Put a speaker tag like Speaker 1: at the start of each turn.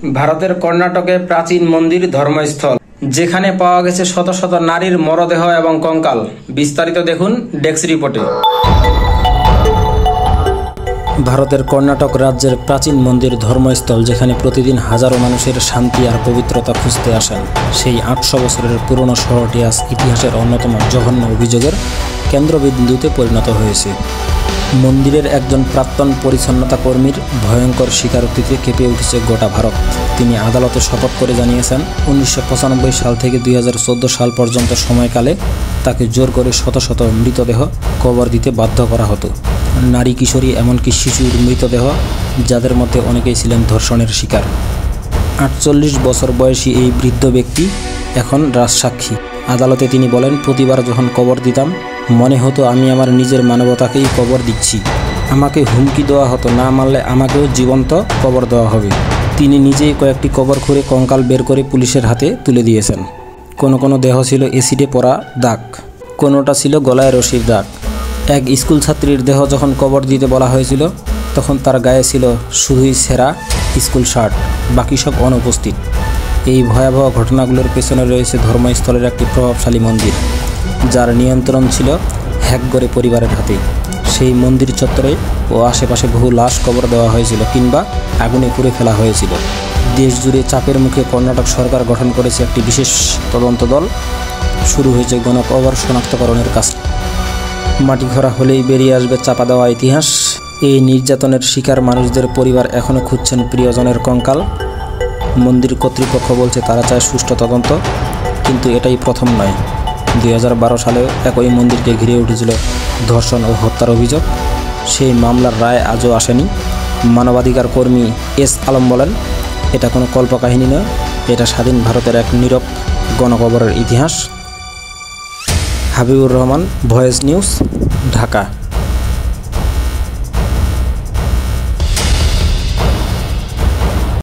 Speaker 1: ভারতের কর্ণাটকে প্রাচীন মন্দির ধর্মস্থল, যেখানে পাওয়া গেছে শত শত নারীর মরদেহ এবং কঙ্কাল। বিস্তারিত দেখুন ডেস্ক রিপোর্টে। ভারতের কর্ণাটক রাজ্যের প্রাচীন মন্দির ধর্মস্থল, যেখানে প্রতিদিন হাজারো মানুষের শান্তি আর পবিত্রতা খুঁজতে আসেন। সেই 800 বছরের পুরনো শহরটি আজ ইতিহাসের অন্যতম জঘন্য অভিযোগের কেন্দ্রবিন্দুতে পরিণত হয়েছে। মন্দিরের একজন প্রাক্তন পরিচ্ছন্নতা কর্মীর ভয়ঙ্কর স্বীকারোক্তিতে কেঁপে উঠেছে গোটা ভারত। তিনি আদালতে শপথ করে জানিয়েছেন, 1995 সাল থেকে 2014 সাল পর্যন্ত সময়কালে তাকে জোর করে শত শত মৃতদেহ কবর দিতে বাধ্য করা হতো। নারী, কিশোরী, এমনকি শিশুর মৃতদেহ, যাদের মধ্যে অনেকেই ছিলেন ধর্ষণের শিকার। 48 বছর বয়সী এই বৃদ্ধ ব্যক্তি এখন রাজসাক্ষী। আদালতে তিনি বলেন, প্রতিবার যখন কবর দিতাম মনে হতো আমি আমার নিজের মানবতাকেই কবর দিচ্ছি। আমাকে হুমকি দেওয়া হতো, না মানলে আমাকেও জীবন্ত কবর দেওয়া হবে। তিনি নিজেই কয়েকটি কবর খুঁড়ে কঙ্কাল বের করে পুলিশের হাতে তুলে দিয়েছেন। কোনো দেহ ছিল এসিডে পড়া দাগ, কোনোটা ছিল গলায় রশির দাগ। এক স্কুল ছাত্রীর দেহ যখন কবর দিতে বলা হয়েছিল, তখন তার গায়ে ছিল শুধুই ছেঁড়া স্কুল শার্ট, বাকি সব অনুপস্থিত। এই ভয়াবহ ঘটনাগুলোর পেছনে রয়েছে ধর্মস্থলের একটি প্রভাবশালী মন্দির, যার নিয়ন্ত্রণ ছিল হ্যাকগড়ে পরিবারের হাতে। সেই মন্দির চত্বরে ও আশেপাশে বহু লাশ কবর দেওয়া হয়েছিল কিংবা আগুনে পুড়ে ফেলা হয়েছিল। দেশ জুড়ে চাপের মুখে কর্ণাটক সরকার গঠন করেছে একটি বিশেষ তদন্ত দল। শুরু হয়েছে গণকবর শনাক্তকরণের কাজ। মাটি খরা হলেই বেরিয়ে আসবে চাপা দেওয়া ইতিহাস। এই নির্যাতনের শিকার মানুষদের পরিবার এখনও খুঁজছেন প্রিয়জনের কঙ্কাল। মন্দির কর্তৃপক্ষ বলছে তারা চায় সুষ্ঠু তদন্ত, কিন্তু এটাই প্রথম নয়। 2012 সালেও একই মন্দিরকে ঘিরে উঠেছিল ধর্ষণ ও হত্যার অভিযোগ। সেই মামলার রায় আজও আসেনি। মানবাধিকার কর্মী এস আলম বলেন, এটা কোনো কল্পকাহিনী নয়, এটা স্বাধীন ভারতের এক নীরব গণকবরের ইতিহাস। Habibur Rahman, voice news, Dhaka.